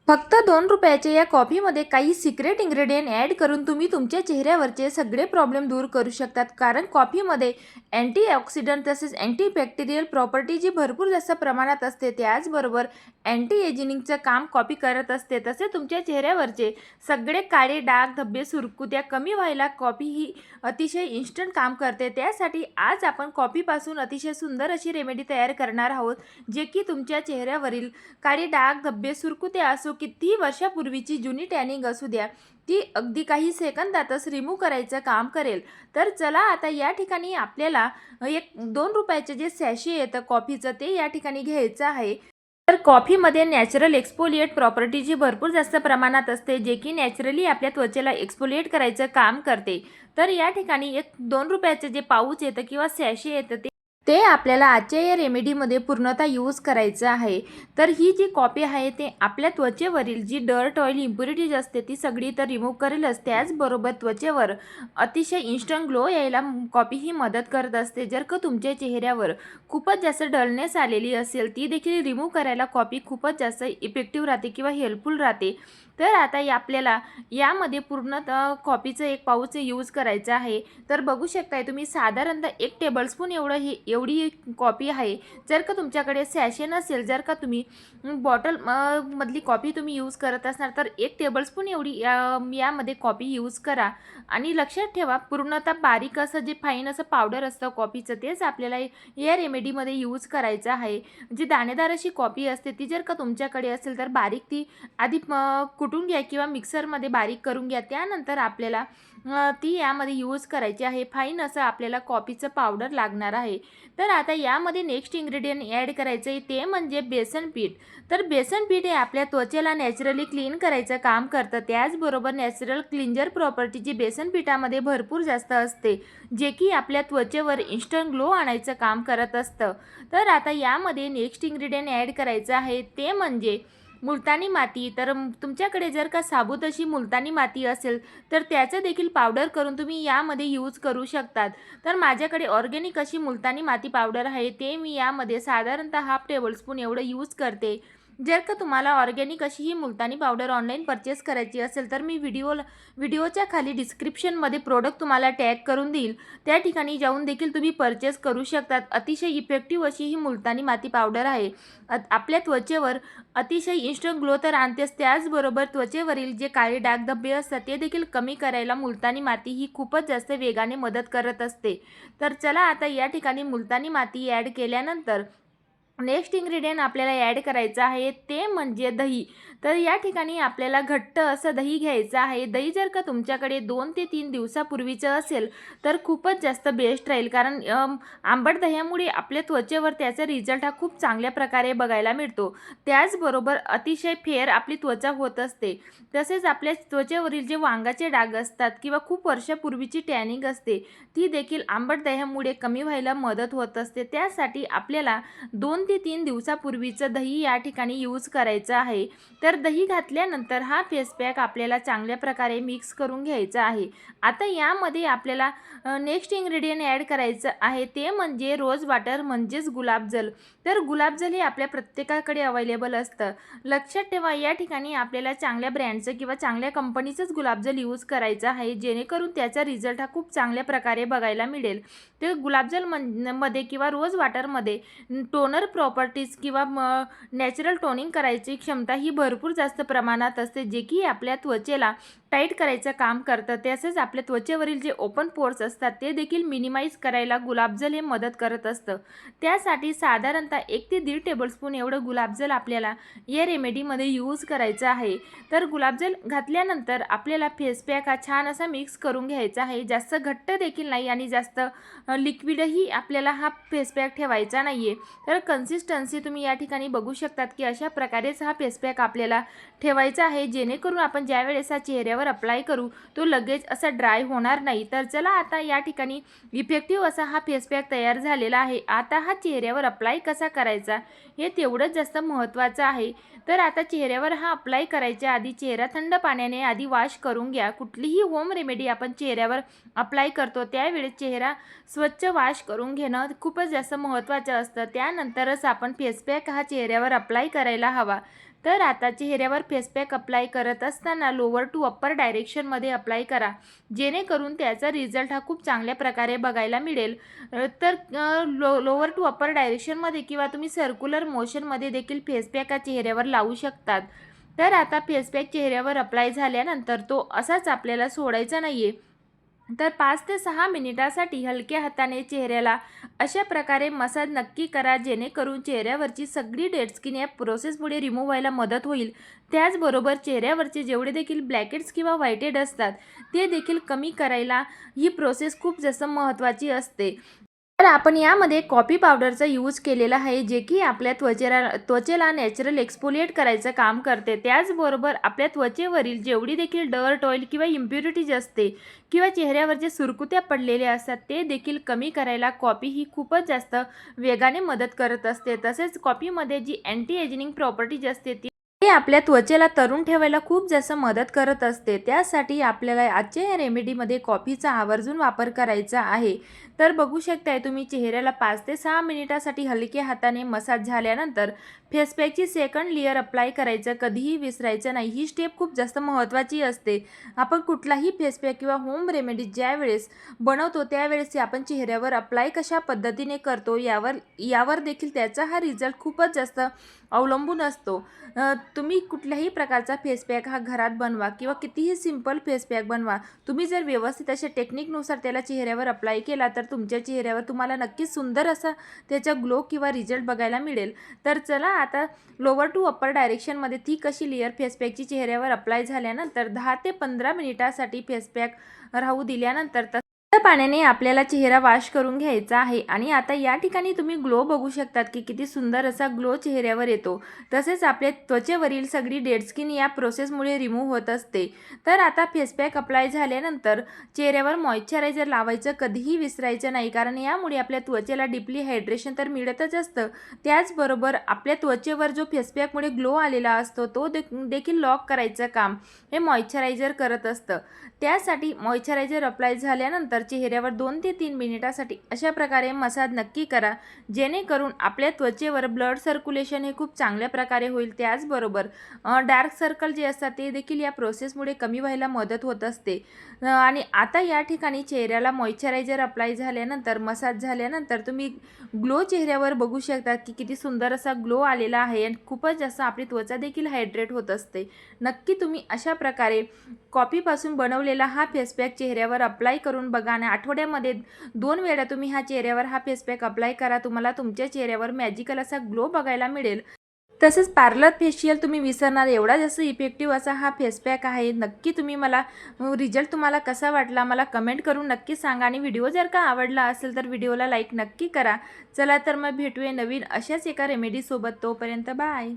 फक्त 2 रुपयाच्या या कॉफीमध्ये काही सिक्रेट इन्ग्रेडियंट ॲड करून तुम्ही तुमच्या चेहऱ्यावरचे सगळे प्रॉब्लेम दूर करू शकतात. कारण कॉफीमध्ये अँटीऑक्सिडंट तसेच अँटीबॅक्टेरियल प्रॉपर्टी जी भरपूर जास्त प्रमाणात असते. त्याचबरोबर अँटी एजिंगचं काम कॉफी करत असते. तसे तुमच्या चेहऱ्यावरचे सगळे काळे डाग, धब्बे, सुरकुत्या कमी व्हायला कॉफी ही अतिशय इन्स्टंट काम करते. त्यासाठी आज आपण कॉफीपासून अतिशय सुंदर अशी रेमेडी तयार करणार आहोत, जे की तुमच्या चेहऱ्यावरील काळे डाग, धब्बे, सुरकुते असो, कितीही वर्षापूर्वीची जुनी टॅनिंग असू द्या, ती अगदी काही सेकंदातच रिमूव्ह करायचं काम करेल. तर चला आता या ठिकाणी आपल्याला एक 2 रुपयाचं जे सॅशे येतं कॉफीचं ते या ठिकाणी घ्यायचं आहे. तर कॉफीमध्ये नॅचरल एक्सफोलिएट प्रॉपर्टी जी भरपूर जास्त प्रमाणात असते, जे की नॅचरली आपल्या त्वचेला एक्सफोलिएट करायचं काम करते. तर या ठिकाणी एक 2 रुपयाचं जे पाऊच येतं किंवा सॅशे येतं ते आपल्याला आजच्या या रेमेडीमध्ये पूर्णतः यूज करायचं आहे. तर ही जी कॉफी आहे ते आपल्या त्वचेवरील जी डर्ट, ऑइल, इम्प्युरिटीज असते ती सगळी तर रिमूव्ह करेलच. त्याचबरोबर त्वचेवर अतिशय इन्स्टंट ग्लो यायला कॉफी ही मदत करत असते. जर का तुमच्या चेहऱ्यावर खूपच जास्त डलनेस आलेली असेल, ती देखील रिमूव्ह करायला कॉफी खूपच जास्त इफेक्टिव्ह राहते किंवा हेल्पफुल राहते. तर आता आपल्याला यामध्ये पूर्णतः कॉफीचं एक पाऊच यूज करायचं आहे. तर बघू शकताय तुम्ही साधारणतः 1 टेबलस्पून एवढी कॉफी आहे. जर का तुमच्याकडे सॅशे नसेल, जर का तुम्ही बॉटल मधली कॉफी तुम्ही यूज करत असणार, तर 1 टेबलस्पून एवढी यामध्ये कॉफी यूज करा. आणि लक्षात ठेवा, पूर्णतः बारीक असं जे फाईन असं पावडर असतं कॉफीचं, तेच आपल्याला या रेमेडीमध्ये यूज करायचं आहे. जी दाणेदार अशी कॉफी असते ती जर का तुमच्याकडे असेल, तर बारीक ती आधी कुटून घ्या किंवा मिक्सरमध्ये बारीक करून घ्या. त्यानंतर आपल्याला ती यामध्ये यूज करायची आहे. फाईन असं आपल्याला कॉफीचं पावडर लागणार आहे. तर आता यामध्ये नेक्स्ट इन्ग्रेडियंट ॲड करायचं आहे ते म्हणजे बेसन पीठ. तर बेसन पीठ हे आपल्या त्वचेला नॅचरली क्लीन करायचं काम करतं. त्याचबरोबर नॅचरल क्लिंजर प्रॉपर्टी जी बेसन पिठामध्ये भरपूर जास्त असते, जे की आपल्या त्वचेवर इन्स्टंट ग्लो आणायचं काम करत असतं. तर आता यामध्ये नेक्स्ट इन्ग्रेडियंट ॲड करायचं आहे ते म्हणजे मुलतानी माती. तर तुमच्याकडे जर का साबूत अशी मुलतानी माती असेल, तर त्याचं देखील पावडर करून तुम्ही यामध्ये यूज करू शकतात. तर माझ्याकडे ऑर्गॅनिक अशी मुलतानी माती पावडर आहे, ते मी यामध्ये साधारणतः 1/2 टेबलस्पून एवढं यूज करते. जर का तुम्हाला ऑर्गॅनिक अशी ही मुलतानी पावडर ऑनलाईन परचेस करायची असेल, तर मी व्हिडिओच्या खाली डिस्क्रिप्शनमध्ये प्रोडक्ट तुम्हाला टॅग करून देईल. त्या ठिकाणी जाऊन देखील तुम्ही परचेस करू शकतात. अतिशय इफेक्टिव्ह अशी ही मुलतानी माती पावडर आहे. आपल्या त्वचेवर अतिशय इन्स्टंट ग्लो तर आणतेच, त्याचबरोबर त्वचेवरील जे काळे डाग, धब्बे असतात ते देखील कमी करायला मुलतानी माती ही खूपच जास्त वेगाने मदत करत असते. तर चला आता या ठिकाणी मुलतानी माती ॲड केल्यानंतर नेक्स्ट इन्ग्रेडियंट आपल्याला ॲड करायचं आहे ते म्हणजे दही. तर या ठिकाणी आपल्याला घट्ट असं दही घ्यायचं आहे. दही जर का तुमच्याकडे 2 ते 3 दिवसापूर्वीचं असेल, तर खूपच जास्त बेस्ट राहील. कारण आंबट दह्यामुळे आपल्या त्वचेवर त्याचा रिझल्ट हा खूप चांगल्या प्रकारे बघायला मिळतो. त्याचबरोबर अतिशय फेअर आपली त्वचा होत असते. तसेच आपल्या त्वचेवरील जे वांगाचे डाग असतात किंवा खूप वर्षापूर्वीची टॅनिंग असते, ती देखील आंबट दह्यामुळे कमी व्हायला मदत होत असते. त्यासाठी आपल्याला 2 ते 3 दिवसापूर्वीचं दही या ठिकाणी यूज करायचं आहे. तर दही घातल्यानंतर हा फेस पॅक आपल्याला चांगल्या प्रकारे मिक्स करून घ्यायचा आहे. आता यामध्ये आपल्याला नेक्स्ट इन्ग्रेडियंट ॲड करायचं आहे ते म्हणजे रोज वॉटर म्हणजेच गुलाबजल. तर गुलाबजल हे आपल्या प्रत्येकाकडे अवेलेबल असतं. लक्षात ठेवा, या ठिकाणी आपल्याला चांगल्या ब्रँडचं किंवा चांगल्या कंपनीचंच गुलाबजल यूज करायचं आहे, जेणेकरून त्याचा रिझल्ट हा खूप चांगल्या प्रकारे बघायला मिळेल. ते गुलाबजल मध्ये किंवा रोज वॉटरमध्ये टोनर प्रॉपर्टीज किंवा नॅचरल टोनिंग करायची क्षमता ही भरपूर जास्त प्रमाणात असते, जे की आपल्या त्वचेला टाईट करायचं काम करतं. तसेच आपल्या त्वचेवरील जे ओपन पोर्स असतात ते देखील मिनिमाइज करायला गुलाबजल हे मदत करत असतं. त्यासाठी साधारणतः 1 ते 1.5 टेबलस्पून एवढं गुलाबजल आपल्याला या रेमेडीमध्ये यूज करायचं आहे. तर गुलाबजल घातल्यानंतर आपल्याला फेस पॅक हा छान असा मिक्स करून घ्यायचा आहे. जास्त घट्ट देखील नाही आणि जास्त लिक्विडही आपल्याला हा फेस पॅक ठेवायचा नाही आहे. तर कन्सिस्टन्सी तुम्ही या ठिकाणी बघू शकतात की अशा प्रकारेच हा फेस पॅक आपल्याला ठेवायचा आहे, जेणेकरून आपण ज्यावेळेस हा चेहऱ्यावर अप्लाय करू तो लगेच असा ड्राय होणार नाही. तर चला आता या ठिकाणी इफेक्टिव्ह असा हा फेस पॅक तयार झालेला आहे. आता हा चेहऱ्यावर अप्लाय कसा करायचा हे तेवढंच जास्त महत्त्वाचं आहे. तर आता चेहऱ्यावर हा अप्लाय करायच्या आधी चेहरा थंड पाण्याने आधी वॉश करून घ्या. कुठलीही होम रेमेडी आपण चेहऱ्यावर अप्लाय करतो त्यावेळेस चेहरा स्वच्छ वॉश करून घेणं खूपच जास्त महत्त्वाचं असतं. त्यानंतरच आपण फेस पॅक हा चेहऱ्यावर अप्लाय करायला हवा. तर आता चेहऱ्यावर फेस पॅक अप्लाय करत असताना लोअर टू अप्पर डायरेक्शनमध्ये अप्लाय करा, जेणेकरून त्याचा रिझल्ट हा खूप चांगल्या प्रकारे बघायला मिळेल. तर लोअर टू अप्पर डायरेक्शनमध्ये किंवा तुम्ही सर्क्युलर मोशनमध्ये देखील फेस पॅक हा चेहऱ्यावर लावू शकतात. तर आता फेस पॅक चेहऱ्यावर अप्लाय झाल्यानंतर तो असाच आपल्याला सोडायचा नाही आहे. तर 5 ते 6 मिनिटासाठी हलक्या हाताने चेहऱ्याला अशा प्रकारे मसाज नक्की करा, जेणेकरून चेहऱ्यावरची सगळी डेड स्किन या प्रोसेसमुळे रिमूव्ह व्हायला मदत होईल. त्याचबरोबर चेहऱ्यावरचे जेवढे देखील ब्लॅकेट्स किंवा व्हाईटेड असतात ते देखील कमी करायला ही प्रोसेस खूप जास्त महत्त्वाची असते. तर आपण यामध्ये कॉफी पावडरचा यूज केलेला आहे, जे की आपल्या त्वचेला नॅचरल एक्सफोलिएट करायचं काम करते. त्याचबरोबर आपल्या त्वचेवरील जेवढी देखील डर्ट, ऑइल किंवा इम्प्युरिटीज असते किंवा चेहऱ्यावरचे सुरकुत्या पडलेल्या असतात ते देखील कमी करायला कॉफी ही खूपच जास्त वेगाने मदत करत असते. तसेच कॉफीमध्ये जी अँटी एजिंग प्रॉपर्टीज असते ती आपल्या त्वचेला तरुण ठेवायला खूप जास्त मदत करत असते. त्यासाठी आपल्याला आजच्या या रेमेडीमध्ये कॉफीचा आवर्जून वापर करायचा आहे. तर बघू शकताय तुम्ही चेहऱ्याला 5 ते 6 मिनिटासाठी हलक्या हाताने मसाज झाल्यानंतर फेस पॅकची सेकंड लेअर अप्लाय करायचं कधीही विसरायचं नाही. ही स्टेप खूप जास्त महत्त्वाची असते. आपण कुठलाही फेस पॅक किंवा होम रेमेडी ज्यावेळेस बनवतो त्यावेळेस ते आपण चेहऱ्यावर अप्लाय कशा पद्धतीने करतो यावर देखील त्याचा हा रिझल्ट खूपच जास्त अवलंबून असतो. तुम्ही कुठल्याही प्रकारचा फेस पॅक हा घरात बनवा किंवा कितीही सिंपल फेस पॅक बनवा, तुम्ही जर व्यवस्थित अशा टेक्निकनुसार त्याला चेहऱ्यावर अप्लाय केला तर तुमच्या चेहऱ्यावर तुम्हाला नक्कीच सुंदर असा त्याचा ग्लो किंवा रिझल्ट बघायला मिळेल. तर चला आता लोअर टू अप्पर डायरेक्शनमध्ये ती कशी लेअर फेस पॅकची चेहऱ्यावर अप्लाय झाल्यानंतर 10 ते 15 मिनिटासाठी फेस पॅक राहू दिल्यानंतर पाण्याने आपल्याला चेहरा वॉश करून घ्यायचा आहे. आणि आता या ठिकाणी तुम्ही ग्लो बघू शकतात की किती सुंदर असा ग्लो चेहऱ्यावर येतो. तसेच आपल्या त्वचेवरील सगळी डेड स्किन या प्रोसेसमुळे रिमूव्ह होत असते. तर आता फेस पॅक अप्लाय झाल्यानंतर चेहऱ्यावर मॉइश्चरायझर लावायचं कधीही विसरायचं नाही, कारण यामुळे आपल्या त्वचेला डीपली हायड्रेशन तर मिळतच असतं. त्याचबरोबर आपल्या त्वचेवर जो फेस पॅकमुळे ग्लो आलेला असतो तो देखील लॉक करायचं काम हे मॉइश्चरायझर करत असतं. त्यासाठी मॉइश्चरायझर अप्लाय झाल्यानंतर चेहऱ्यावर 2 ते 3 मिनिटासाठी अशा प्रकारे मसाज नक्की करा, जेणेकरून आपल्या त्वचेवर ब्लड सर्क्युलेशन हे खूप चांगल्या प्रकारे होईल. त्याचबरोबर डार्क सर्कल जे असतात ते देखील या प्रोसेसमुळे कमी व्हायला मदत होत असते. आणि आता या ठिकाणी चेहऱ्याला मॉइश्चरायझर अप्लाय झाल्यानंतर मसाज झाल्यानंतर तुम्ही ग्लो चेहऱ्यावर बघू शकता की किती सुंदर असा ग्लो आलेला आहे आणि खूपच जास्त आपली त्वचा देखील हायड्रेट होत असते. नक्की तुम्ही अशा प्रकारे कॉफीपासून बनवलेला हा फेस पॅक चेहऱ्यावर अप्लाय करून बघा आणि आठवड्यामध्ये 2 वेळा तुम्ही हा चेहऱ्यावर हा फेस पॅक अप्लाय करा. तुम्हाला तुमच्या चेहऱ्यावर मॅजिकल असा ग्लो बघायला मिळेल. तसंच पार्लर फेशियल तुम्ही विसरणार एवढा जास्त इफेक्टिव्ह असा हा फेस पॅक आहे. नक्की तुम्ही मला रिझल्ट तुम्हाला कसा वाटला मला कमेंट करून नक्की सांगा. आणि व्हिडिओ जर का आवडला असेल तर व्हिडिओला लाईक नक्की करा. चला तर मग भेटूया नवीन अशाच एका रेमेडीसोबत. तोपर्यंत बाय.